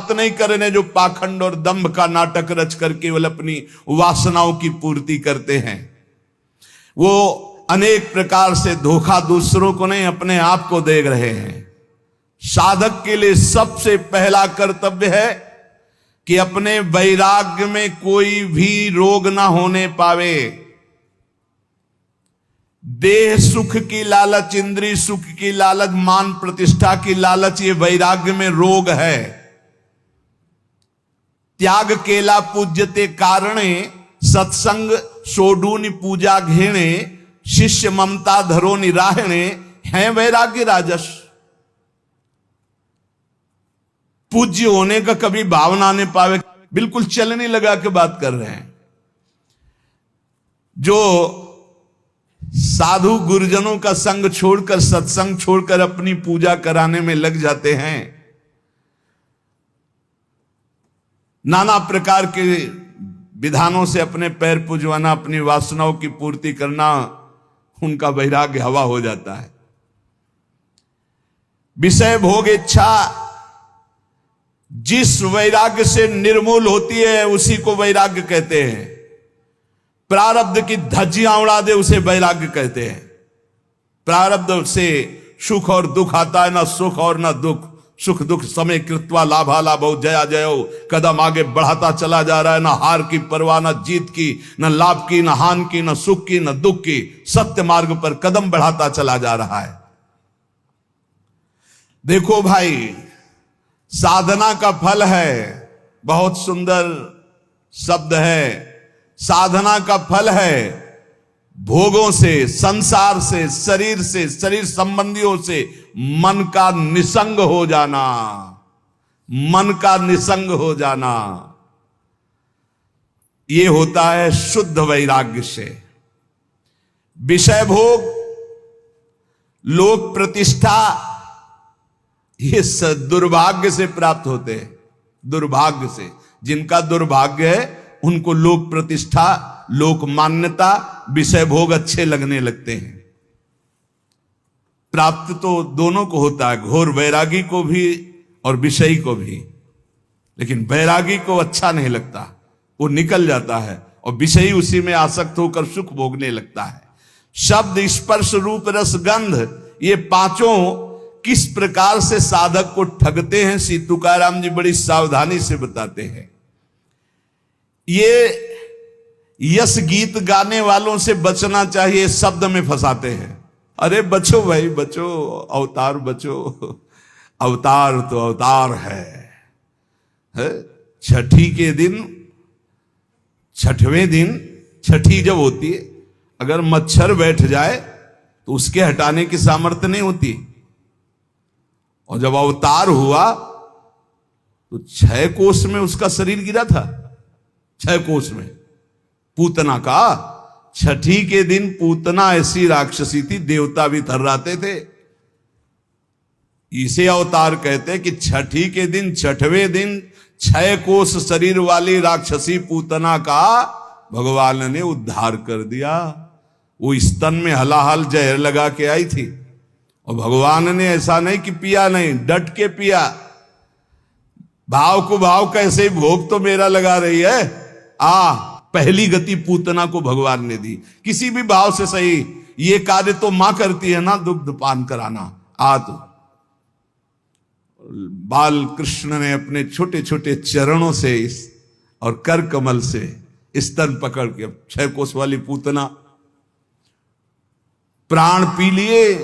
बात नहीं करने जो पाखंड और दंभ का नाटक रच कर केवल अपनी वासनाओं की पूर्ति करते हैं। वो अनेक प्रकार से धोखा दूसरों को नहीं, अपने आप को दे रहे हैं। साधक के लिए सबसे पहला कर्तव्य है कि अपने वैराग्य में कोई भी रोग ना होने पावे। देह सुख की लालच, इंद्रिय सुख की लालच, मान प्रतिष्ठा की लालच, ये वैराग्य में रोग है। त्याग केला पूज्यते कारणे, सत्संग सोडूनि पूजा घेणे, शिष्य ममता धरो निराहणे, है वैराग्य राजस। पूज्य होने का कभी भावना नहीं पावे, बिल्कुल चलने लगा के बात कर रहे हैं। जो साधु गुरुजनों का संग छोड़कर, सत्संग छोड़कर अपनी पूजा कराने में लग जाते हैं, नाना प्रकार के विधानों से अपने पैर पुजवाना, अपनी वासनाओं की पूर्ति करना, उनका वैराग्य हवा हो जाता है। विषय भोग इच्छा जिस वैराग्य से निर्मूल होती है उसी को वैराग्य कहते हैं। प्रारब्ध की धज्जियां उड़ा दे उसे वैराग्य कहते हैं। प्रारब्ध से सुख और दुख आता है, ना सुख और ना दुख। सुख दुख समय कृत्वा लाभा लाभो जया जयो, कदम आगे बढ़ाता चला जा रहा है। ना हार की परवाह, ना जीत की, ना लाभ की, ना हान की, ना सुख की, ना दुख की। सत्य मार्ग पर कदम बढ़ाता चला जा रहा है। देखो भाई, साधना का फल है, बहुत सुंदर शब्द है। साधना का फल है भोगों से, संसार से, शरीर संबंधियों से मन का निसंग हो जाना। मन का निसंग हो जाना यह होता है शुद्ध वैराग्य से। विषय भोग, लोक प्रतिष्ठा, ये दुर्भाग्य से प्राप्त होते हैं। दुर्भाग्य से, जिनका दुर्भाग्य है उनको लोक प्रतिष्ठा, लोक मान्यता, विषय भोग अच्छे लगने लगते हैं। प्राप्त तो दोनों को होता है, घोर वैरागी को भी और विषयी को भी। लेकिन वैरागी को अच्छा नहीं लगता, वो निकल जाता है, और विषयी उसी में आसक्त होकर सुख भोगने लगता है। शब्द, स्पर्श, रूप, रस, गंध, ये पांचों किस प्रकार से साधक को ठगते हैं, श्री तुकाराम जी बड़ी सावधानी से बताते हैं। ये यश गीत गाने वालों से बचना चाहिए, शब्द में फंसाते हैं। अरे बचो भाई बचो, अवतार बचो, अवतार तो अवतार है। छठी के दिन, छठवें दिन, छठी जब होती है, अगर मच्छर बैठ जाए तो उसके हटाने की सामर्थ्य नहीं होती। और जब अवतार हुआ तो 6 कोस में उसका शरीर गिरा था। 6 कोस में पूतना का। छठी के दिन पूतना ऐसी राक्षसी थी, देवता भी थर्राते थे। इसे अवतार कहते हैं कि छठी के दिन, छठवें दिन 6 कोस शरीर वाली राक्षसी पूतना का भगवान ने उद्धार कर दिया। वो स्तन में हलाहल जहर लगा के आई थी, और भगवान ने ऐसा नहीं कि पिया नहीं, डट के पिया। भाव को भाव कैसे, भोग तो मेरा लगा रही है। पहली गति पूतना को भगवान ने दी, किसी भी भाव से सही। ये कार्य तो मां करती है ना, दुग्ध पान कराना। तो बाल कृष्ण ने अपने छोटे छोटे चरणों से और कर कमल से स्तन पकड़ के, 6 कोस वाली पूतना प्राण पी लिए।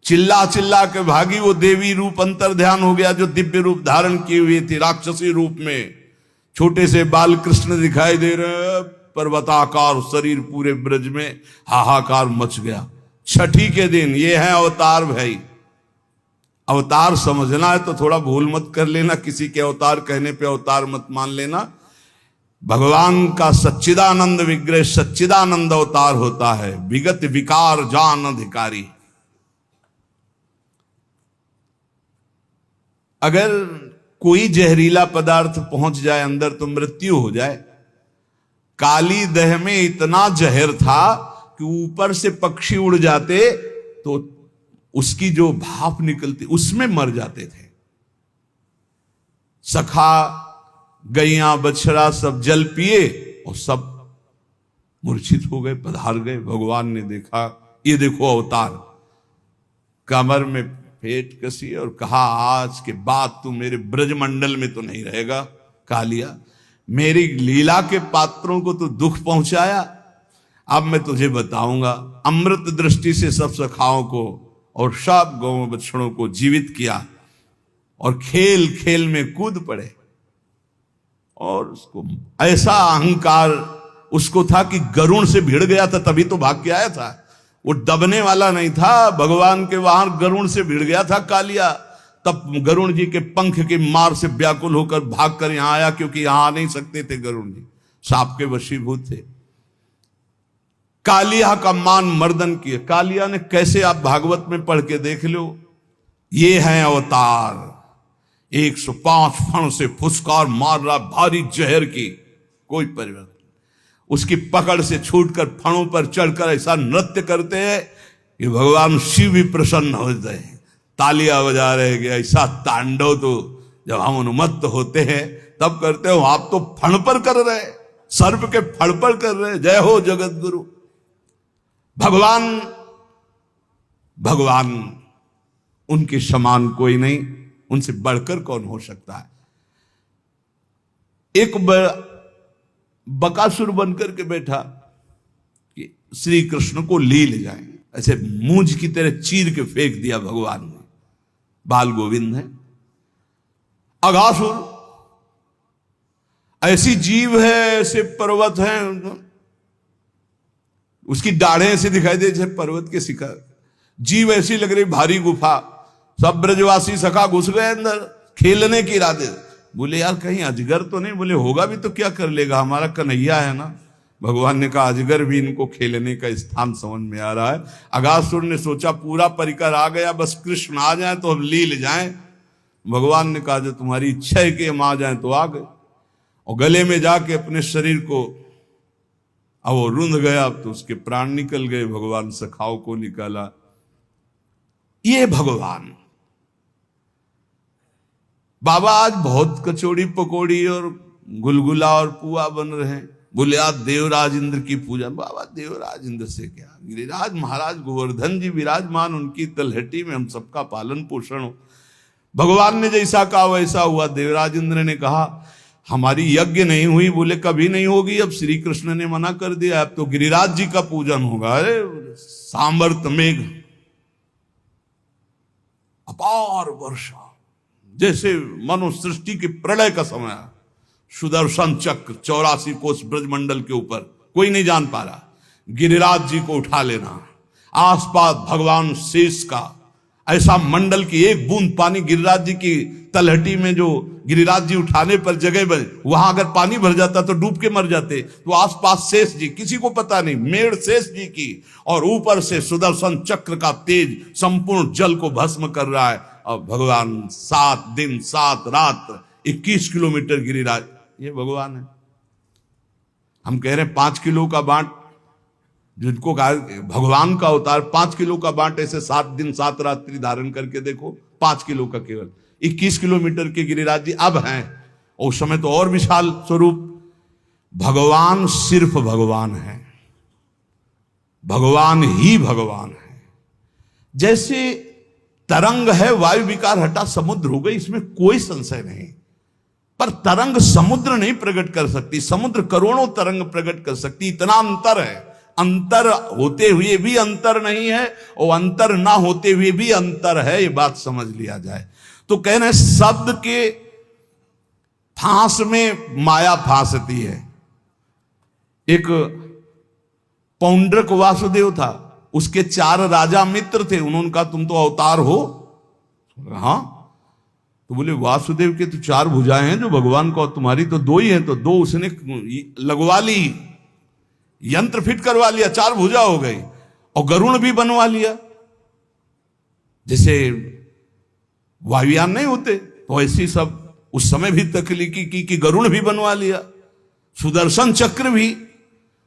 चिल्ला चिल्ला के भागी। वो देवी रूप अंतर ध्यान हो गया, जो दिव्य रूप धारण की हुई थी राक्षसी रूप में। छोटे से बाल कृष्ण दिखाई दे रहे, पर्वताकार शरीर, पूरे ब्रज में हाहाकार मच गया। छठी के दिन ये है अवतार भाई। अवतार समझना है तो थोड़ा भूल मत कर लेना, किसी के अवतार कहने पे अवतार मत मान लेना। भगवान का सच्चिदानंद विग्रह, सच्चिदानंद अवतार होता है। विगत विकार जान अधिकारी। अगर कोई जहरीला पदार्थ पहुंच जाए अंदर तो मृत्यु हो जाए। काली दह में इतना जहर था कि ऊपर से पक्षी उड़ जाते तो उसकी जो भाप निकलती उसमें मर जाते थे। सखा गैया बछड़ा सब जल पिए और सब मूर्छित हो गए, पधार गए। भगवान ने देखा, ये देखो अवतार, कमर में फेंट कसी और कहा आज के बाद तू मेरे ब्रजमंडल में तो नहीं रहेगा कालिया। मेरी लीला के पात्रों को तो दुख पहुंचाया, अब मैं तुझे बताऊंगा। अमृत दृष्टि से सब सखाओं को और सब गौ बछड़ों को जीवित किया और खेल खेल में कूद पड़े। और उसको ऐसा अहंकार उसको था कि गरुण से भिड़ गया था, तभी तो भाग के आया था। वो दबने वाला नहीं था, भगवान के वाहन गरुण से भिड़ गया था कालिया। तब गरुण जी के पंख के मार से व्याकुल होकर भागकर यहां आया, क्योंकि यहां आ नहीं सकते थे गरुण जी, सांप के वशीभूत थे। कालिया का मान मर्दन किए। कालिया ने कैसे, आप भागवत में पढ़ के देख लो, ये हैं अवतार। 105 फण से फुसकार मार रहा, भारी जहर की, कोई परिवर्तन। उसकी पकड़ से छूटकर फणों पर चढ़कर ऐसा नृत्य करते हैं कि भगवान शिव भी प्रसन्न होते हैं, तालियां बजा रहे हैं। ऐसा तांडव तो जब हम उन्मत्त होते हैं तब करते हो, आप तो फण पर कर रहे, सर्प के फण पर कर रहे। जय हो जगत गुरु। भगवान भगवान उनके समान कोई नहीं, उनसे बढ़कर कौन हो सकता है। एक बकासुर बनकर के बैठा कि श्री कृष्ण को ले जाएं, ऐसे मूंज की तरह चीर के फेंक दिया भगवान ने। बाल गोविंद है, अघासुर ऐसी जीव है, ऐसे पर्वत है, उसकी दाढ़ें ऐसे दिखाई दे जैसे पर्वत के शिखर। जीव ऐसी लग रही भारी गुफा। सब ब्रजवासी सखा घुस गए अंदर खेलने के इरादे। बोले यार कहीं अजगर तो नहीं? बोले होगा भी तो क्या कर लेगा, हमारा कन्हैया है ना। भगवान ने कहा अजगर भी इनको खेलने का स्थान समझ में आ रहा है। अघासुर ने सोचा पूरा परिकर आ गया, बस कृष्ण आ जाए तो हम ले जाएं। भगवान ने कहा जो तुम्हारी इच्छा है कि हम आ जाएं तो आ गए। और गले में जाके अपने शरीर को, अब वो रुंध गया, अब तो उसके प्राण निकल गए। भगवान सखाओं को निकाला। ये भगवान बाबा आज बहुत कचौड़ी पकौड़ी और गुलगुला और पुआ बन रहे हैं। बोले आज देवराज इंद्र की पूजा। बाबा देवराज इंद्र से क्या, गिरिराज महाराज गोवर्धन जी विराजमान, उनकी तलहटी में हम सबका पालन पोषण हो। भगवान ने जैसा कहा वैसा हुआ। देवराज इंद्र ने कहा हमारी यज्ञ नहीं हुई। बोले कभी नहीं होगी, अब श्री कृष्ण ने मना कर दिया, अब तो गिरिराज जी का पूजन होगा। अरे सामर्थ मेघ, अपार वर्षा, जैसे मनु सृष्टि के प्रलय का समय। सुदर्शन चक्र 84 कोस ब्रजमंडल के ऊपर, कोई नहीं जान पा रहा। गिरिराज जी को उठा लेना, आसपास भगवान शेष का ऐसा मंडल की एक बूंद पानी गिरिराज जी की तलहटी में, जो गिरिराज जी उठाने पर जगह बने, वहां अगर पानी भर जाता तो डूब के मर जाते। तो आसपास शेष जी, किसी को पता नहीं, मेड़ शेष जी की, और ऊपर से सुदर्शन चक्र का तेज संपूर्ण जल को भस्म कर रहा है। और भगवान 7 दिन 7 रात 21 किलोमीटर गिरिराज, ये भगवान है। हम कह रहे हैं 5 किलो का बांट, जिनको कहा भगवान का अवतार 5 किलो का बांट, ऐसे 7 दिन 7 रात्रि धारण करके देखो, 5 किलो का केवल 21 किलोमीटर के गिरिराज जी अब हैं। और उस समय तो और विशाल स्वरूप। भगवान सिर्फ भगवान है, भगवान ही भगवान है। जैसे तरंग है, वायु विकार हटा समुद्र हो गई, इसमें कोई संशय नहीं। पर तरंग समुद्र नहीं प्रकट कर सकती, समुद्र करोड़ों तरंग प्रकट कर सकती, इतना अंतर है। अंतर होते हुए भी अंतर नहीं है, और अंतर ना होते हुए भी अंतर है, ये बात समझ लिया जाए। तो कहना है शब्द के फांस में माया फांसती है। एक पौंड्रक वासुदेव था, उसके 4 राजा मित्र थे। उन्होंने कहा तुम तो अवतार हो। हाँ, तो बोले वासुदेव के तो 4 भुजाएं हैं जो भगवान को, तुम्हारी तो 2 ही हैं। तो 2 उसने लगवा ली, यंत्र फिट करवा लिया, 4 भुजा हो गई। और गरुण भी बनवा लिया, जैसे वायुयान नहीं होते तो ऐसी सब उस समय भी तकलीकी की कि गरुण भी बनवा लिया, सुदर्शन चक्र भी।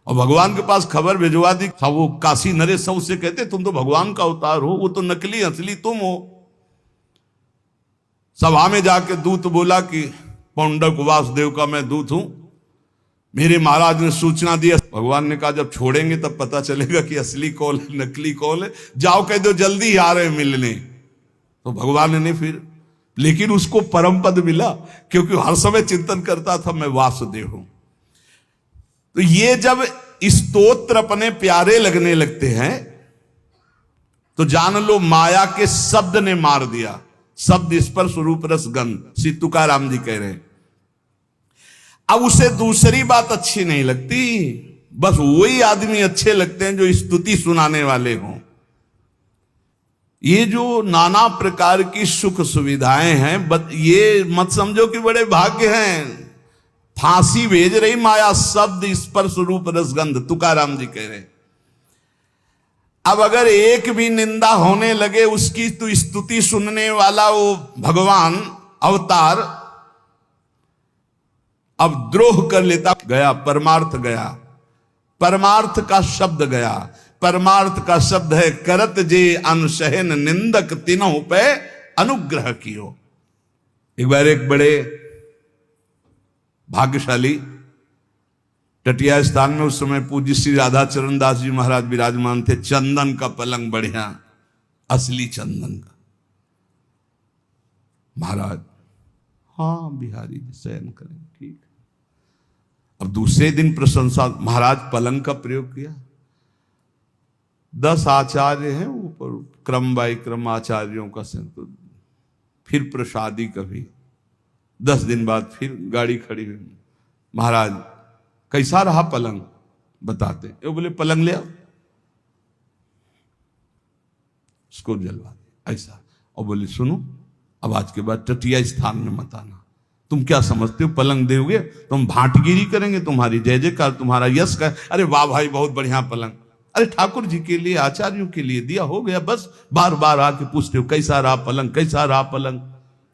और भगवान के पास खबर भिजवा दी। सब वो काशी नरेश सब उससे कहते तुम तो भगवान का अवतार हो, वो तो नकली असली तुम हो। सभा में जाके दूत बोला कि पौंडक वासुदेव का मैं दूत हूं। मेरे महाराज ने सूचना दी। भगवान ने कहा जब छोड़ेंगे तब पता चलेगा कि असली कौन है नकली कौन है। जाओ कह दो जल्दी आ रहे मिलने। तो भगवान ने फिर, लेकिन उसको परम पद मिला क्योंकि हर समय चिंतन करता था मैं वासुदेव हूं। तो ये जब स्तोत्र अपने प्यारे लगने लगते हैं तो जान लो माया के शब्द ने मार दिया। शब्द स्पर्श रूप रस गंध, श्री तुकाराम जी कह रहे हैं। अब उसे दूसरी बात अच्छी नहीं लगती, बस वही आदमी अच्छे लगते हैं जो स्तुति सुनाने वाले हों। ये जो नाना प्रकार की सुख सुविधाएं हैं, ये मत समझो कि बड़े भाग्य हैं। फांसी भेज रही माया, शब्द स्पर्श रूप रसगंध, तुकाराम जी कह रहे हैं। अब अगर एक भी निंदा होने लगे उसकी, तो स्तुति सुनने वाला वो भगवान अवतार अब द्रोह कर लेता। गया परमार्थ, गया परमार्थ का शब्द गया। परमार्थ का शब्द है करत जे अनशहन निंदक तीनों पे अनुग्रह कियो। एक बार एक बड़े भाग्यशाली टटिया स्थान में उस समय पूज्य श्री राधा चरण दास जी महाराज विराजमान थे। चंदन का पलंग बढ़िया, असली चंदन का। महाराज हाँ बिहारी जी शयन करें, ठीक। अब दूसरे दिन प्रशंसा, महाराज पलंग का प्रयोग किया। 10 आचार्य हैं ऊपर, क्रम बाई क्रम आचार्यों का संत। फिर प्रसादी कभी 10 दिन बाद फिर गाड़ी खड़ी हुई। महाराज कैसा रहा पलंग, बताते। वो बोले पलंग ले आओ, उसको जलवा दे ऐसा। और बोले सुनो, अब आज के बाद टटिया स्थान में मत आना। तुम क्या समझते हो पलंग दोगे तो हम भाटगिरी करेंगे तुम्हारी, जय जयकार तुम्हारा यश का। अरे वाह भाई बहुत बढ़िया पलंग। अरे ठाकुर जी के लिए आचार्यों के लिए दिया, हो गया बस। बार बार आके पूछते हो कैसा रहा पलंग, कैसा रहा पलंग।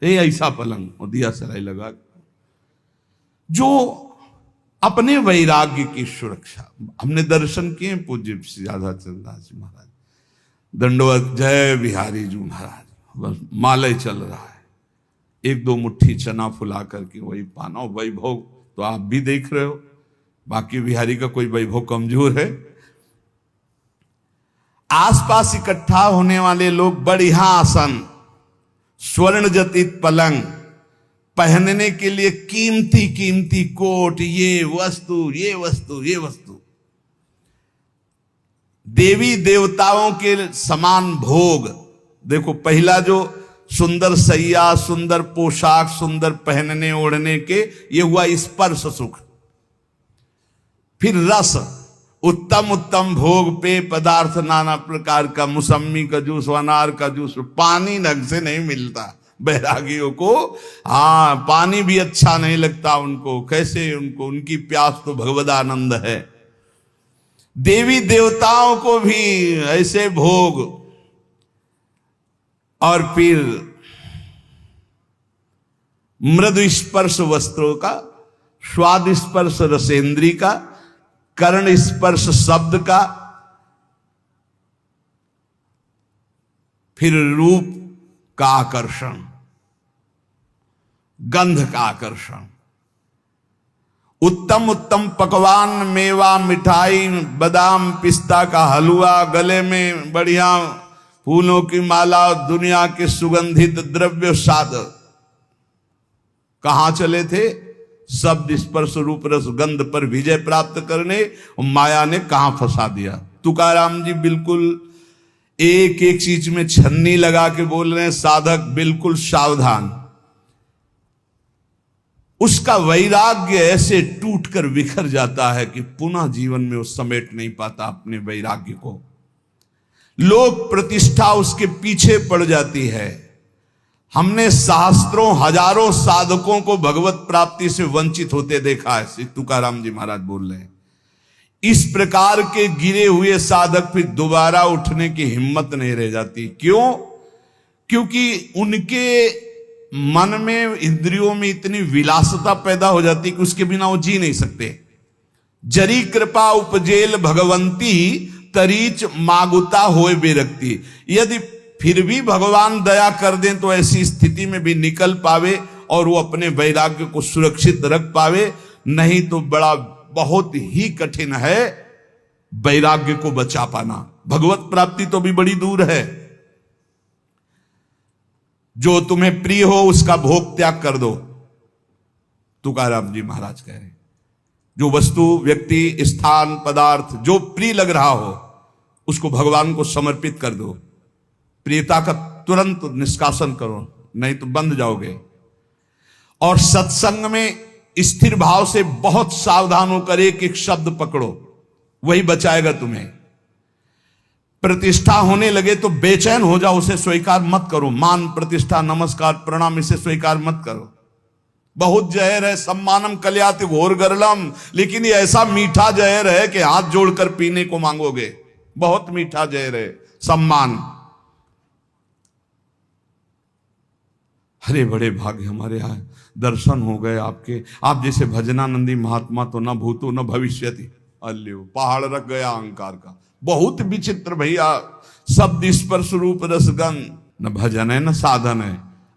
ऐसा पलंग, और दिया सराय लगा। जो अपने वैराग्य की सुरक्षा, हमने दर्शन किए पूज्य श्री राधा चरण दास जी महाराज, दंडवत जय बिहारी जी महाराज। बस मालय चल रहा है, 1-2 मुट्ठी चना फुला करके वही पाना। वैभव तो आप भी देख रहे हो, बाकी बिहारी का कोई वैभव कमजोर है। आसपास इकट्ठा होने वाले लोग बढ़िया आसन, स्वर्ण जटित पलंग, पहनने के लिए कीमती कीमती कोट, ये वस्तु ये वस्तु ये वस्तु, देवी देवताओं के समान भोग। देखो पहला जो सुंदर सैया, सुंदर पोशाक, सुंदर पहनने ओढ़ने के, ये हुआ स्पर्श सुख। फिर रस, उत्तम उत्तम भोग, पेय पदार्थ नाना प्रकार का, मौसमी का जूस, अनार का जूस। पानी ढंग से नहीं मिलता बैरागियों को। हाँ पानी भी अच्छा नहीं लगता उनको। कैसे उनको, उनकी प्यास तो भगवदानंद है। देवी देवताओं को भी ऐसे भोग। और फिर मृदु स्पर्श वस्त्रों का, स्वाद स्पर्श रसेंद्री का, कर्ण स्पर्श शब्द का, फिर रूप का आकर्षण, गंध का आकर्षण, उत्तम उत्तम पकवान, मेवा, मिठाई, बादाम पिस्ता का हलवा, गले में बढ़िया फूलों की माला, दुनिया के सुगंधित द्रव्य साध। कहां चले थे? शब्द स्पर्श रूप रस गंध पर विजय प्राप्त करने। माया ने कहां फंसा दिया। तुकाराम जी बिल्कुल एक एक चीज में छन्नी लगा के बोल रहे हैं, साधक बिल्कुल सावधान। उसका वैराग्य ऐसे टूटकर बिखर जाता है कि पुनः जीवन में वो समेट नहीं पाता अपने वैराग्य को। लोक प्रतिष्ठा उसके पीछे पड़ जाती है। हमने सहस्त्रों हजारों साधकों को भगवत प्राप्ति से वंचित होते देखा है। श्री तुकाराम जी महाराज बोल रहे हैं, इस प्रकार के गिरे हुए साधक फिर दोबारा उठने की हिम्मत नहीं रह जाती। क्यों? क्योंकि उनके मन में, इंद्रियों में इतनी विलासता पैदा हो जाती कि उसके बिना वो जी नहीं सकते। जरी कृपा उपजेल भगवंती तरीच मागुता होए बेरक्ति। यदि फिर भी भगवान दया कर दें तो ऐसी स्थिति में भी निकल पावे और वो अपने वैराग्य को सुरक्षित रख पावे, नहीं तो बड़ा बहुत ही कठिन है वैराग्य को बचा पाना। भगवत प्राप्ति तो भी बड़ी दूर है। जो तुम्हें प्रिय हो उसका भोग त्याग कर दो, तुकाराम जी महाराज कह रहे। जो वस्तु, व्यक्ति, स्थान, पदार्थ जो प्रिय लग रहा हो उसको भगवान को समर्पित कर दो। प्रियता का तुरंत निष्कासन करो, नहीं तो बंध जाओगे। और सत्संग में स्थिर भाव से बहुत सावधान होकर एक एक शब्द पकड़ो, वही बचाएगा तुम्हें। प्रतिष्ठा होने लगे तो बेचैन हो जाओ, उसे स्वीकार मत करो। मान, प्रतिष्ठा, नमस्कार, प्रणाम, इसे स्वीकार मत करो। बहुत जहर है, सम्मानम कल्याति घोर गरलम, लेकिन ये ऐसा मीठा जहर है कि हाथ जोड़कर पीने को मांगोगे। बहुत मीठा जहर है सम्मान। अरे बड़े भाग्य हमारे यहाँ दर्शन हो गए आपके। आप जैसे भजनानंदी महात्मा तो न भूतो न भविष्यति। अल्यो, पहाड़ रख गया अहंकार का। बहुत विचित्र भैया, शब्द स्पर्श रूप रसगन, न भजन है न साधन है।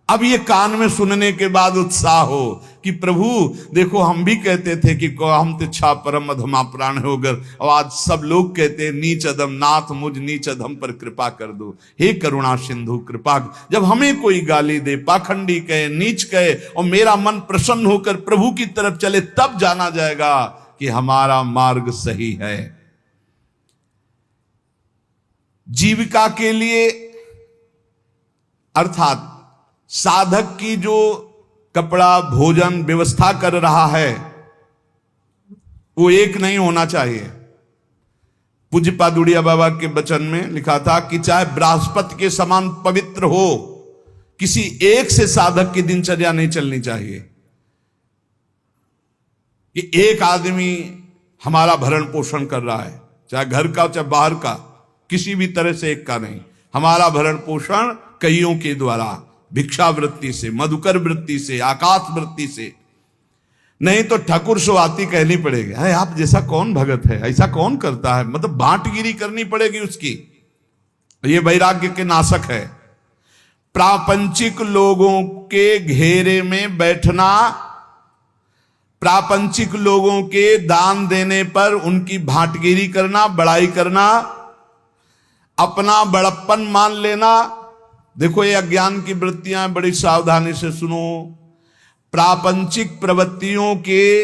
अब ये कान में सुनने के बाद उत्साह हो कि प्रभु देखो, हम भी कहते थे कि हम तिच्छा परम अधमा प्राण होगर, और आज सब लोग कहते हैं नीच अधम, नाथ मुझ नीच अधम पर कृपा कर दो। हे करुणा सिंधु कृपा। जब हमें कोई गाली दे, पाखंडी कहे, नीच कहे, और मेरा मन प्रसन्न होकर प्रभु की तरफ चले, तब जाना जाएगा कि हमारा मार्ग सही है। जीविका के लिए अर्थात साधक की जो कपड़ा, भोजन व्यवस्था कर रहा है वो एक नहीं होना चाहिए। पूज्य पादुड़िया बाबा के वचन में लिखा था कि चाहे बृहस्पति के समान पवित्र हो, किसी एक से साधक की दिनचर्या नहीं चलनी चाहिए। कि एक आदमी हमारा भरण पोषण कर रहा है, चाहे घर का चाहे बाहर का, किसी भी तरह से एक का नहीं। हमारा भरण पोषण कईयों के द्वारा, भिक्षावृत्ति से, मधुकर वृत्ति से, आकाश वृत्ति से, नहीं तो ठाकुर सुवाती कहनी पड़ेगी। अरे आप जैसा कौन भगत है, ऐसा कौन करता है, मतलब बांटगिरी करनी पड़ेगी उसकी। ये वैराग्य के नाशक है। प्रापंचिक लोगों के घेरे में बैठना, प्रापंचिक लोगों के दान देने पर उनकी भांटगिरी करना, बड़ाई करना, अपना बड़प्पन मान लेना। देखो ये अज्ञान की वृत्तियां, बड़ी सावधानी से सुनो। प्रापंचिक प्रवृत्तियों के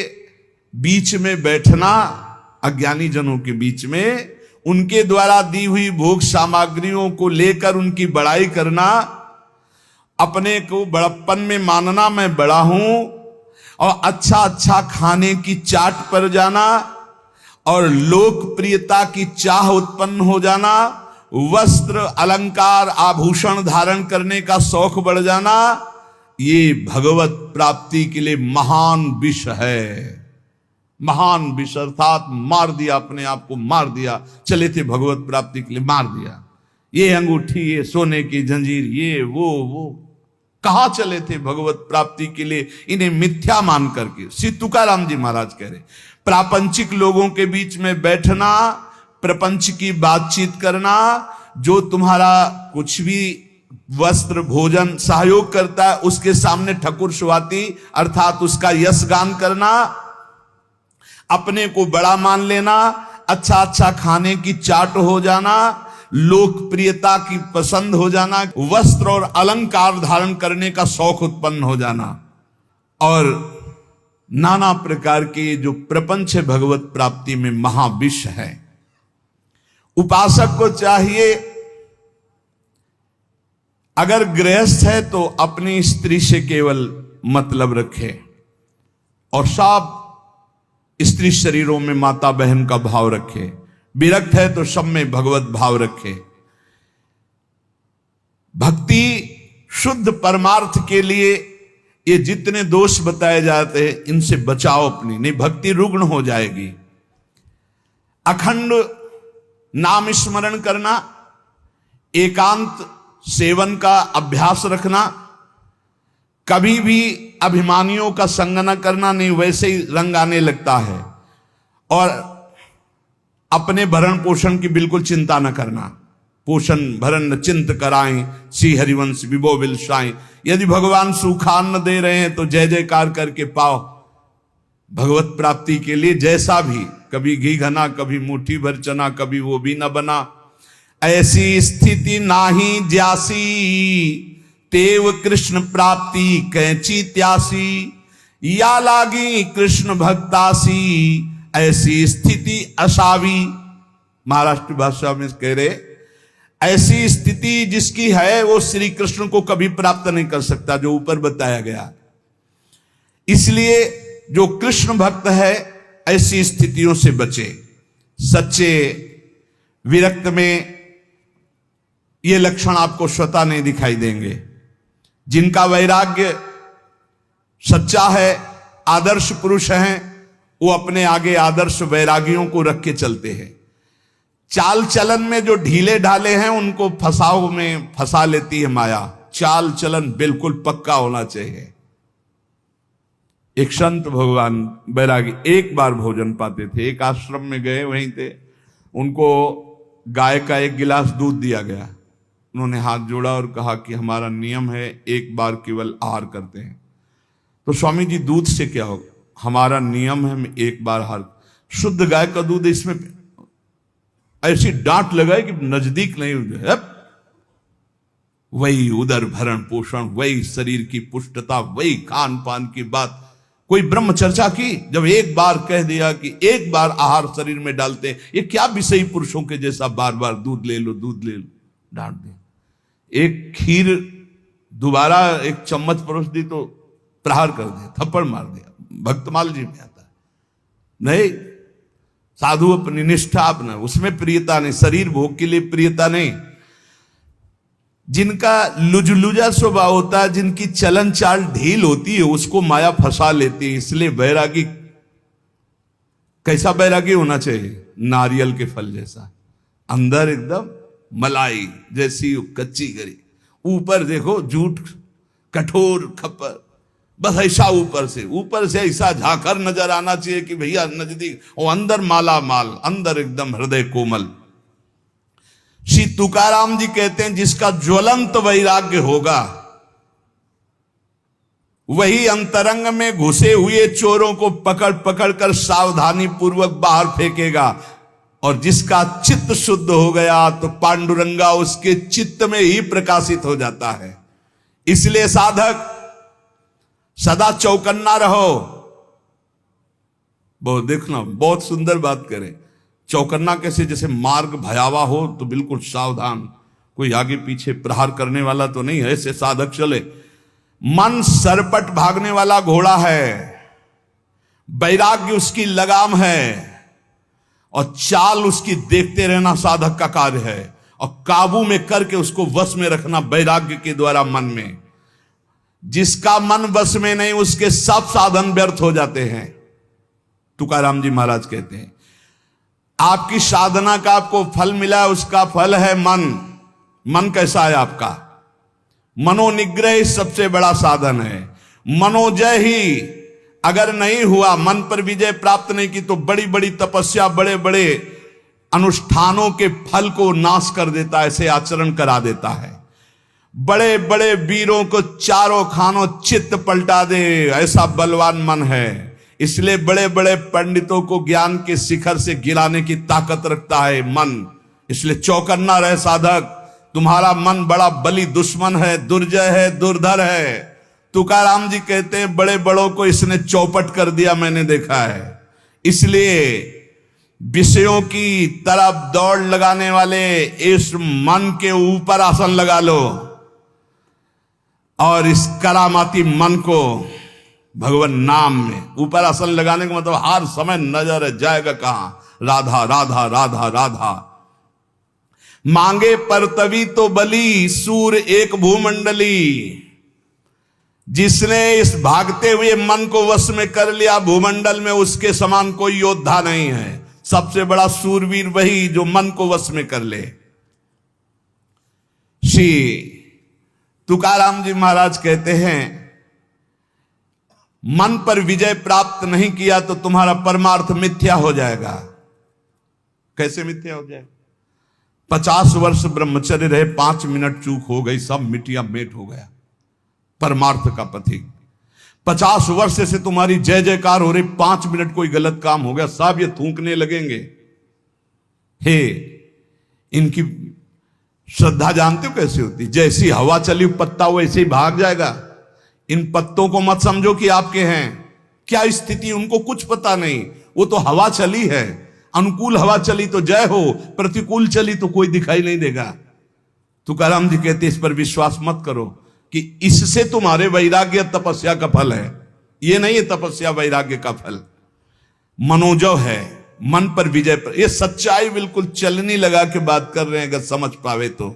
बीच में बैठना, अज्ञानी जनों के बीच में, उनके द्वारा दी हुई भोग सामग्रियों को लेकर उनकी बड़ाई करना, अपने को बड़प्पन में मानना, मैं बड़ा हूं, और अच्छा अच्छा खाने की चाट पर जाना, और लोकप्रियता की चाह उत्पन्न हो जाना, वस्त्र, अलंकार, आभूषण धारण करने का शौक बढ़ जाना, ये भगवत प्राप्ति के लिए महान विष है। महान विष अर्थात मार दिया, अपने आप को मार दिया। चले थे भगवत प्राप्ति के लिए, मार दिया। ये अंगूठी, ये सोने की जंजीर, ये वो कहां चले थे भगवत प्राप्ति के लिए, इन्हें मिथ्या मान करके। श्री तुकाराम जी महाराज कह रहे, प्रापंचिक लोगों के बीच में बैठना, प्रपंच की बातचीत करना, जो तुम्हारा कुछ भी वस्त्र, भोजन सहयोग करता है, उसके सामने ठकुर सुवाती अर्थात उसका यश गान करना, अपने को बड़ा मान लेना, अच्छा अच्छा खाने की चाट हो जाना, लोकप्रियता की पसंद हो जाना, वस्त्र और अलंकार धारण करने का शौक उत्पन्न हो जाना, और नाना प्रकार के जो प्रपंच है भगवत प्राप्ति में महाविष है। उपासक को चाहिए, अगर गृहस्थ है तो अपनी स्त्री से केवल मतलब रखे, और सब स्त्री शरीरों में माता बहन का भाव रखे। विरक्त है तो सब में भगवत भाव रखे। भक्ति शुद्ध परमार्थ के लिए ये जितने दोष बताए जाते हैं, इनसे बचाओ अपनी, नहीं भक्ति रुग्ण हो जाएगी। अखंड नाम स्मरण करना, एकांत सेवन का अभ्यास रखना, कभी भी अभिमानियों का संग न करना, नहीं वैसे ही रंग आने लगता है, और अपने भरण पोषण की बिल्कुल चिंता न करना। पोषण भरण चिंत कराएं, श्री हरिवंश विभो बिलसाएं। यदि भगवान सुखान न दे रहे हैं तो जय जयकार करके पाओ भगवत प्राप्ति के लिए। जैसा भी, कभी घी घना, कभी मुट्ठी भर चना, कभी वो भी न बना। ऐसी स्थिति नाही ज्यासी, तेव कृष्ण प्राप्ति कैची त्यासी। या लागी कृष्ण भक्तासी, ऐसी स्थिति असावी। महाराष्ट्र भाषा में कह रहे, ऐसी स्थिति जिसकी है वो श्री कृष्ण को कभी प्राप्त नहीं कर सकता, जो ऊपर बताया गया। इसलिए जो कृष्ण भक्त है ऐसी स्थितियों से बचे। सच्चे विरक्त में ये लक्षण आपको स्वतः नहीं दिखाई देंगे। जिनका वैराग्य सच्चा है, आदर्श पुरुष हैं, वो अपने आगे आदर्श वैरागियों को रख के चलते हैं। चाल चलन में जो ढीले ढाले हैं उनको फसाव में फंसा लेती है माया। चाल चलन बिल्कुल पक्का होना चाहिए। एक संत भगवान बैरागी एक बार भोजन पाते थे। एक आश्रम में गए, वहीं थे, उनको गाय का एक गिलास दूध दिया गया। उन्होंने हाथ जोड़ा और कहा कि हमारा नियम है एक बार केवल आहार करते हैं। तो स्वामी जी दूध से क्या होगा? हमारा नियम है हम एक बार आहार। शुद्ध गाय का दूध, इसमें ऐसी डांट लगाए कि नजदीक नहीं है। वही उदर भरण पोषण, वही शरीर की पुष्टता, वही खान पान की बात। कोई ब्रह्म चर्चा की? जब एक बार कह दिया कि एक बार आहार शरीर में डालते, ये क्या विषयी पुरुषों के जैसा बार बार दूध ले लो दूध ले लो, डांट दे। एक खीर दोबारा एक चम्मच परोस दी तो प्रहार कर दिया, थप्पड़ मार दिया। भक्तमाल जी में आता है, नहीं साधु अपनी निष्ठा अपना, उसमें प्रियता नहीं, शरीर भोग के लिए प्रियता नहीं। जिनका लुजलुजा स्वभाव होता है, जिनकी चलन चाल ढील होती है, उसको माया फंसा लेती है। इसलिए बैरागी, कैसा बैरागी होना चाहिए? नारियल के फल जैसा, अंदर एकदम मलाई जैसी कच्ची गरी, ऊपर देखो झूठ कठोर खप्पर, बस ऐसा ऊपर से ऐसा झाकर नजर आना चाहिए कि भैया नजदीक, और अंदर माला माल, अंदर एकदम हृदय कोमल। श्री तुकाराम जी कहते हैं जिसका ज्वलंत वैराग्य होगा वही अंतरंग में घुसे हुए चोरों को पकड़ पकड़ कर सावधानी पूर्वक बाहर फेंकेगा। और जिसका चित्त शुद्ध हो गया तो पांडुरंगा उसके चित्त में ही प्रकाशित हो जाता है। इसलिए साधक सदा चौकन्ना रहो। बहुत देखना, बहुत सुंदर बात करें। चौकन्ना कैसे? जैसे मार्ग भयावह हो तो बिल्कुल सावधान, कोई आगे पीछे प्रहार करने वाला तो नहीं है, ऐसे साधक चले। मन सरपट भागने वाला घोड़ा है, वैराग्य उसकी लगाम है, और चाल उसकी देखते रहना साधक का कार्य है, और काबू में करके उसको वश में रखना वैराग्य के द्वारा मन में। जिसका मन वश में नहीं उसके सब साधन व्यर्थ हो जाते हैं। तुकाराम जी महाराज कहते हैं आपकी साधना का आपको फल मिला, उसका फल है मन। मन कैसा है आपका? मनोनिग्रह सबसे बड़ा साधन है। मनोजय ही अगर नहीं हुआ, मन पर विजय प्राप्त नहीं की, तो बड़ी बड़ी तपस्या, बड़े बड़े अनुष्ठानों के फल को नाश कर देता है, ऐसे आचरण करा देता है। बड़े बड़े वीरों को चारों खानों चित्त पलटा दे, ऐसा बलवान मन है। इसलिए बड़े बड़े पंडितों को ज्ञान के शिखर से गिराने की ताकत रखता है मन। इसलिए चौकन्ना रहे साधक, तुम्हारा मन बड़ा बली दुश्मन है, दुर्जय है, दुर्धर है। तुकाराम जी कहते हैं बड़े बड़ों को इसने चौपट कर दिया, मैंने देखा है। इसलिए विषयों की तरफ दौड़ लगाने वाले इस मन के ऊपर आसन लगा लो, और इस करामाती मन को भगवान नाम में ऊपर आसन लगाने का मतलब हर समय नजर जाएगा कहां? राधा राधा राधा राधा। मांगे पर तभी तो बली, सूर एक भूमंडली। जिसने इस भागते हुए मन को वश में कर लिया, भूमंडल में उसके समान कोई योद्धा नहीं है। सबसे बड़ा सूरवीर वही जो मन को वश में कर ले। श्री तुकाराम जी महाराज कहते हैं मन पर विजय प्राप्त नहीं किया तो तुम्हारा परमार्थ मिथ्या हो जाएगा। कैसे मिथ्या हो जाएगा? 50 वर्ष ब्रह्मचर्य रहे, 5 मिनट चूक हो गई, सब मिटिया मेट हो गया। परमार्थ का पथिक। 50 वर्ष से तुम्हारी जय जयकार हो रही, 5 मिनट कोई गलत काम हो गया, सब ये थूकने लगेंगे। हे, इनकी श्रद्धा जानते हो कैसी होती? जैसी हवा चली पत्ता वैसे ही भाग जाएगा। इन पत्तों को मत समझो कि आपके हैं। क्या स्थिति, उनको कुछ पता नहीं। वो तो हवा चली है, अनुकूल हवा चली तो जय हो, प्रतिकूल चली तो कोई दिखाई नहीं देगा। तुकाराम जी कहते इस पर विश्वास मत करो कि इससे तुम्हारे वैराग्य तपस्या का फल है। ये नहीं है तपस्या वैराग्य का फल, मनोजव है, मन पर विजय पर। ये सच्चाई बिल्कुल चलनी लगा के बात कर रहे हैं, अगर समझ पावे तो।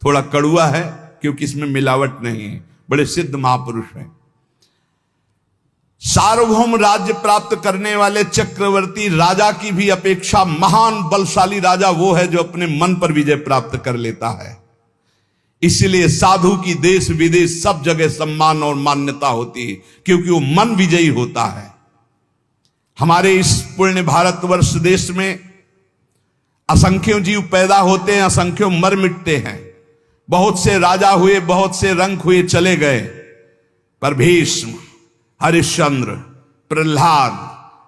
थोड़ा कड़ुआ है क्योंकि इसमें मिलावट नहीं है, बड़े सिद्ध महापुरुष हैं। सार्वभौम राज्य प्राप्त करने वाले चक्रवर्ती राजा की भी अपेक्षा महान बलशाली राजा वो है जो अपने मन पर विजय प्राप्त कर लेता है। इसलिए साधु की देश विदेश सब जगह सम्मान और मान्यता होती है, क्योंकि वो मन विजयी होता है। हमारे इस पुण्य भारतवर्ष देश में असंख्यों जीव पैदा होते हैं, असंख्यों मर मिटते हैं। बहुत से राजा हुए, बहुत से रंक हुए, चले गए, पर भीष्म, हरिश्चंद्र, प्रहलाद,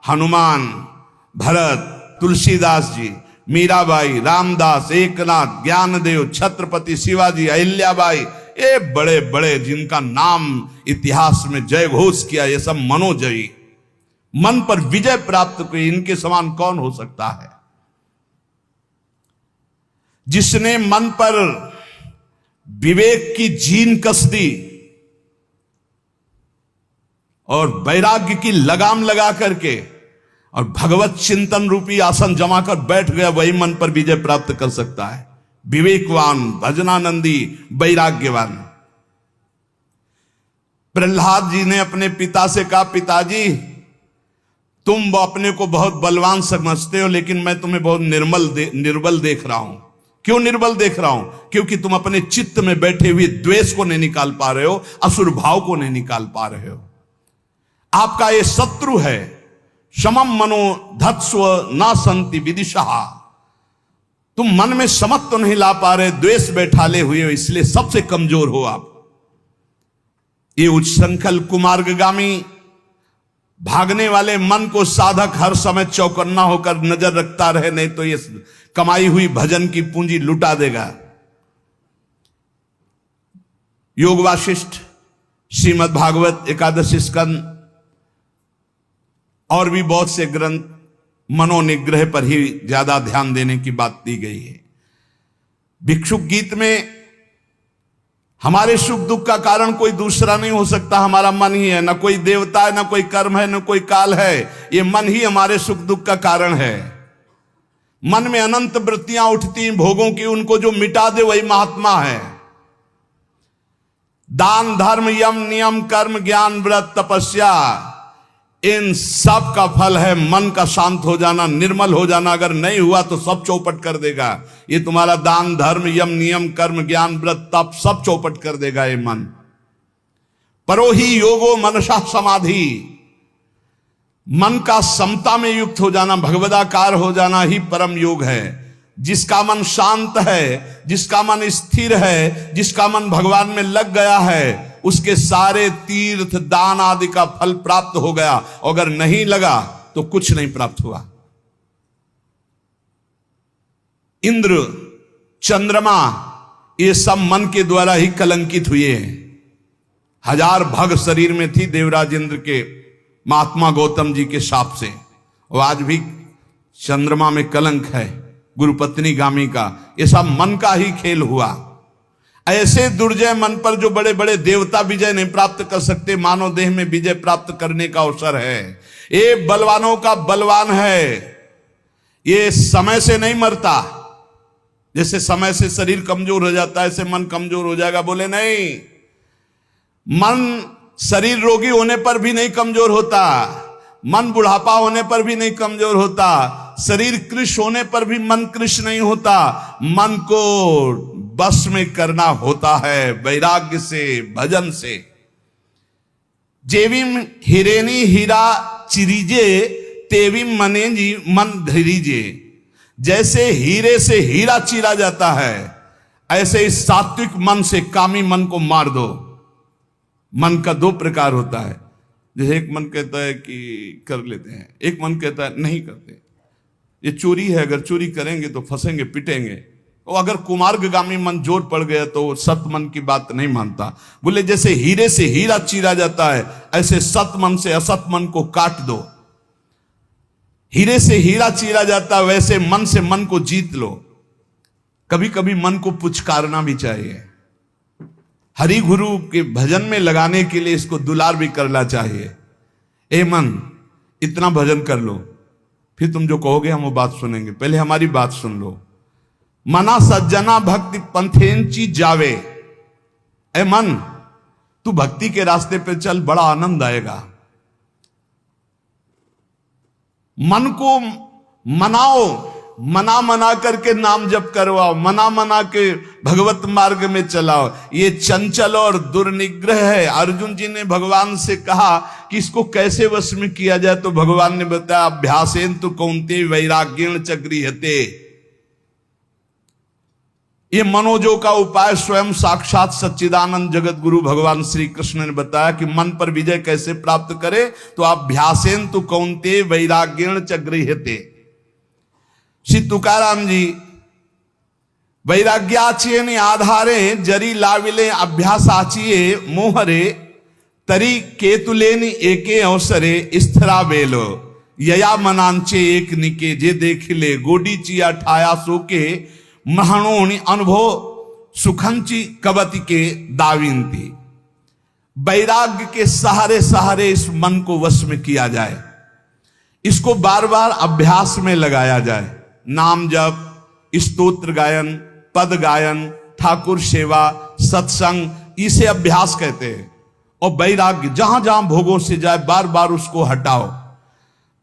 हनुमान, भरत, तुलसीदास जी, मीराबाई, रामदास, एकनाथ, ज्ञानदेव, छत्रपति शिवाजी, अहिल्याबाई, ये बड़े बड़े जिनका नाम इतिहास में जय घोष किया, ये सब मनोजयी, मन पर विजय प्राप्त की। इनके समान कौन हो सकता है? जिसने मन पर विवेक की जीन कस दी और वैराग्य की लगाम लगा करके और भगवत चिंतन रूपी आसन जमा कर बैठ गया, वही मन पर विजय प्राप्त कर सकता है। विवेकवान, भजनानंदी, वैराग्यवान। प्रहलाद जी ने अपने पिता से कहा, पिताजी तुम अपने को बहुत बलवान समझते हो, लेकिन मैं तुम्हें बहुत निर्बल देख रहा हूं। क्यों निर्बल देख रहा हूं? क्योंकि तुम अपने चित्त में बैठे हुए द्वेष को नहीं निकाल पा रहे हो, असुर भाव को नहीं निकाल पा रहे हो। आपका ये शत्रु है। समम मनो धत्स्व ना संति विदिशा। तुम मन में समत्व तो नहीं ला पा रहे, द्वेष बैठाले हुए हो, इसलिए सबसे कमजोर हो आप। ये उच्छृंखल कुमार्गगामी भागने वाले मन को साधक हर समय चौकन्ना होकर नजर रखता रहे, नहीं तो ये कमाई हुई भजन की पूंजी लुटा देगा। योग वाशिष्ठ, श्रीमद् भागवत, एकादश स्कंद और भी बहुत से ग्रंथ मनोनिग्रह पर ही ज्यादा ध्यान देने की बात दी गई है। भिक्षुक गीत में हमारे सुख दुख का कारण कोई दूसरा नहीं हो सकता, हमारा मन ही है। न कोई देवता है, न कोई कर्म है, न कोई काल है। ये मन ही हमारे सुख दुख का कारण है। मन में अनंत वृत्तियां उठती भोगों की, उनको जो मिटा दे वही महात्मा है। दान, धर्म, यम, नियम, कर्म, ज्ञान, व्रत, तपस्या, इन सब का फल है मन का शांत हो जाना, निर्मल हो जाना। अगर नहीं हुआ तो सब चौपट कर देगा। ये तुम्हारा दान, धर्म, यम, नियम, कर्म, ज्ञान, व्रत, तप सब चौपट कर देगा ये मन। परोहि योगो मनसा समाधि, मन का समता में युक्त हो जाना, भगवदाकार हो जाना ही परम योग है। जिसका मन शांत है, जिसका मन स्थिर है, जिसका मन भगवान में लग गया है, उसके सारे तीर्थ दान आदि का फल प्राप्त हो गया। अगर नहीं लगा तो कुछ नहीं प्राप्त हुआ। इंद्र, चंद्रमा, ये सब मन के द्वारा ही कलंकित हुए हैं। 1000 भग शरीर में थी देवराज इंद्र के, महात्मा गौतम जी के शाप से। और आज भी चंद्रमा में कलंक है गुरुपत्नी गामी का। ये सब मन का ही खेल हुआ। ऐसे दुर्जय मन पर जो बड़े बड़े देवता विजय नहीं प्राप्त कर सकते, मानव देह में विजय प्राप्त करने का अवसर है। ये बलवानों का बलवान है। ये समय से नहीं मरता। जैसे समय से शरीर कमजोर हो जाता है, ऐसे मन कमजोर हो जाएगा। बोले नहीं, मन शरीर रोगी होने पर भी नहीं कमजोर होता, मन बुढ़ापा होने पर भी नहीं कमजोर होता, शरीर कृश होने पर भी मन कृश नहीं होता। मन को बस में करना होता है वैराग्य से, भजन से। जेविम हिरेनी हीरा चिरीजे तेविम मने जी मन धीरीजे। जैसे हीरे से हीरा चीरा जाता है, ऐसे इस सात्विक मन से कामी मन को मार दो। मन का दो प्रकार होता है, जैसे एक मन कहता है कि कर लेते हैं, एक मन कहता है नहीं करते, ये चोरी है, अगर चोरी करेंगे तो फंसेंगे पिटेंगे। और अगर कुमार्गामी मन जोर पड़ गया तो सत मन की बात नहीं मानता। बोले जैसे हीरे से हीरा चीरा जाता है, ऐसे सत मन से असत मन को काट दो। हीरे से हीरा चीरा जाता है, वैसे मन से मन को जीत लो। कभी कभी मन को पुचकारना भी चाहिए, हरि गुरु के भजन में लगाने के लिए इसको दुलार भी करना चाहिए। ए मन, इतना भजन कर लो, फिर तुम जो कहोगे हम वो बात सुनेंगे, पहले हमारी बात सुन लो। मना सज्जना भक्ति पंथेंची जावे। ए मन, तू भक्ति के रास्ते पे चल, बड़ा आनंद आएगा। मन को मनाओ, मना मना करके नाम जप करवाओ, मना मना के भगवत मार्ग में चलाओ। ये चंचल और दुर्निग्रह है। अर्जुन जी ने भगवान से कहा कि इसको कैसे वश में किया जाए, तो भगवान ने बताया अभ्यासेन तु कौन्तेय वैराग्येण च गृह्यते। ये मनोजो का उपाय स्वयं साक्षात सच्चिदानंद जगत गुरु भगवान श्री कृष्ण ने बताया कि मन पर विजय कैसे प्राप्त करे, तो अभ्यासेन तु कौन्तेय वैराग्येण च गृह्यते। श्री तुकाराम जी वैराग्याचिये आधारे जरी लाविले अभ्यासाचिये मोहरे तरी केतुलेनि एके अवसरे स्थिरा बेलो यया मनांचे एक निके जे देखिले गोडी चिया ठाया सोके महणोनि अनुभव सुखंची कवति के दाविंती। वैराग्य के सहारे सहारे इस मन को वश में किया जाए, इसको बार बार अभ्यास में लगाया जाए। नाम जप, स्तोत्र गायन, पद गायन, ठाकुर सेवा, सत्संग, इसे अभ्यास कहते हैं। और वैराग्य जहां जहां भोगों से जाए बार बार उसको हटाओ।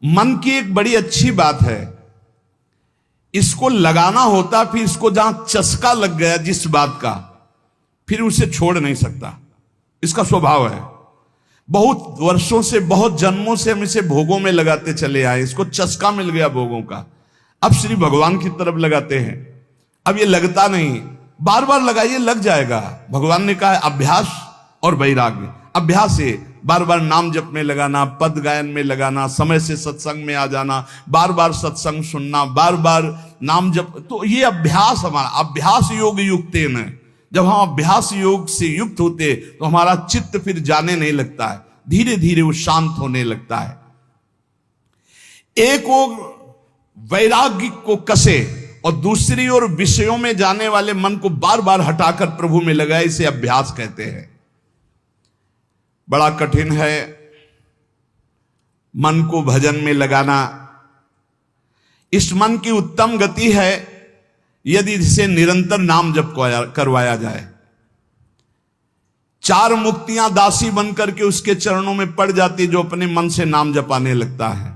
मन की एक बड़ी अच्छी बात है, इसको लगाना होता, फिर इसको जहां चस्का लग गया जिस बात का, फिर उसे छोड़ नहीं सकता। इसका स्वभाव है। बहुत वर्षों से, बहुत जन्मों से हम इसे भोगों में लगाते चले आए, इसको चस्का मिल गया भोगों का। अब श्री भगवान की तरफ लगाते हैं, अब ये लगता नहीं, बार बार लगाइए, लग जाएगा। भगवान ने कहा है अभ्यास और वैराग्य। अभ्यास से बार बार नाम जप में लगाना, पद गायन में लगाना, समय से सत्संग में आ जाना, बार बार सत्संग सुनना, बार बार नाम जप, तो ये अभ्यास हमारा। अभ्यास योग युक्तेन है। जब हम अभ्यास योग से युक्त होते तो हमारा चित्त फिर जाने नहीं लगता है, धीरे धीरे वो शांत होने लगता है। एक ओर वैराग्य को कसे और दूसरी ओर विषयों में जाने वाले मन को बार बार हटाकर प्रभु में लगाए, इसे अभ्यास कहते हैं। बड़ा कठिन है मन को भजन में लगाना। इस मन की उत्तम गति है यदि इसे निरंतर नाम जप करवाया जाए। 4 मुक्तियां दासी बनकर के उसके चरणों में पड़ जाती जो अपने मन से नाम जपाने लगता है।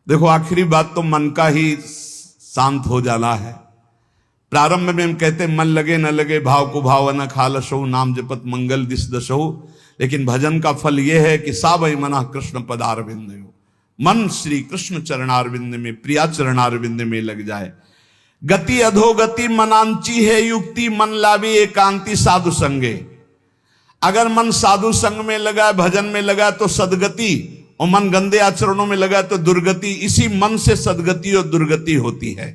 देखो, आखिरी बात तो मन का ही शांत हो जाना है। प्रारंभ में हम कहते मन लगे न लगे भाव को भाव न खालसो नाम जपत मंगल दिस दशो। लेकिन भजन का फल यह है कि सावई मना कृष्ण पदारविंद, मन श्री कृष्ण चरणारविंद में, प्रिया चरणारविंद में लग जाए। गति अधोगति मनांची है युक्ति, मन लावी एकांति साधु संगे। अगर मन साधु संग में लगा, भजन में लगा तो सदगति, और मन गंदे आचरणों में लगा तो दुर्गति। इसी मन से सदगति और दुर्गति होती है।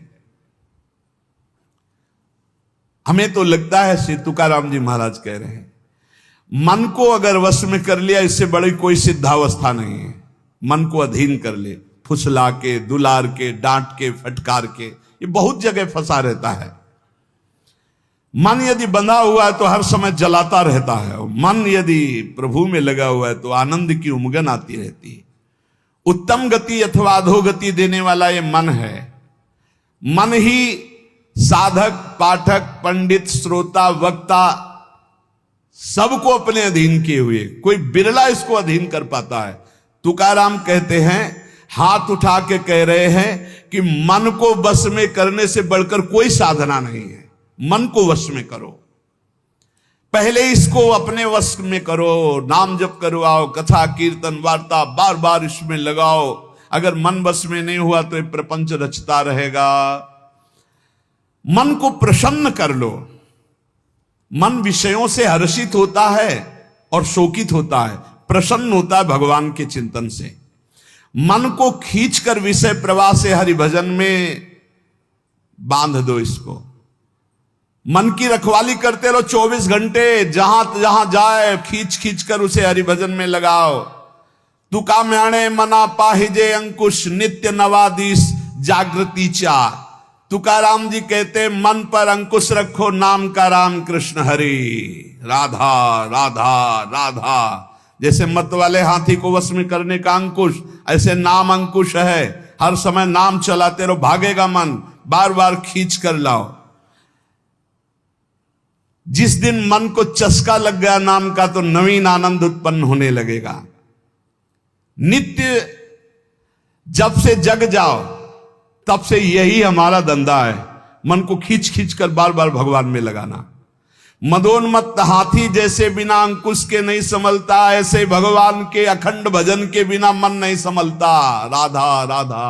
हमें तो लगता है, श्री तुकाराम जी महाराज कह रहे हैं, मन को अगर वश में कर लिया, इससे बड़ी कोई सिद्धावस्था नहीं है। मन को अधीन कर ले, फुसला के, दुलार के, डांट के, फटकार के, ये बहुत जगह फंसा रहता है। मन यदि बंधा हुआ है तो हर समय जलाता रहता है, और मन यदि प्रभु में लगा हुआ है तो आनंद की उमगन आती रहती है। उत्तम गति अथवा अधोगति देने वाला ये मन है। मन ही साधक, पाठक, पंडित, श्रोता, वक्ता सबको अपने अधीन किए हुए, कोई बिरला इसको अधीन कर पाता है। तुकाराम कहते हैं, हाथ उठा के कह रहे हैं कि मन को वश में करने से बढ़कर कोई साधना नहीं है। मन को वश में करो, पहले इसको अपने वश में करो, नाम जप करवाओ, कथा कीर्तन वार्ता बार बार इसमें लगाओ। अगर मन बस में नहीं हुआ तो ये प्रपंच रचता रहेगा। मन को प्रसन्न कर लो। मन विषयों से हर्षित होता है और शोकित होता है, प्रसन्न होता है भगवान के चिंतन से। मन को खींचकर विषय प्रवाह से हरि भजन में बांध दो। इसको मन की रखवाली करते रहो 24 घंटे, जहां जहां जाए खींच खींच कर उसे हरि भजन में लगाओ। तुका म्याणे मना पाहिजे अंकुश, नित्य नवादिश जागृति चा। तुकाराम जी कहते मन पर अंकुश रखो, नाम का राम कृष्ण हरि, राधा राधा राधा। जैसे मत वाले हाथी को वश में करने का अंकुश, ऐसे नाम अंकुश है। हर समय नाम चलाते रहो, भागेगा मन, बार बार खींच कर लाओ। जिस दिन मन को चस्का लग गया नाम का, तो नवीन आनंद उत्पन्न होने लगेगा। नित्य जब से जग जाओ तब से यही हमारा धंधा है, मन को खींच खींच कर बार बार भगवान में लगाना। मदोन्मत्त हाथी जैसे बिना अंकुश के नहीं संभलता, ऐसे भगवान के अखंड भजन के बिना मन नहीं संभलता। राधा राधा।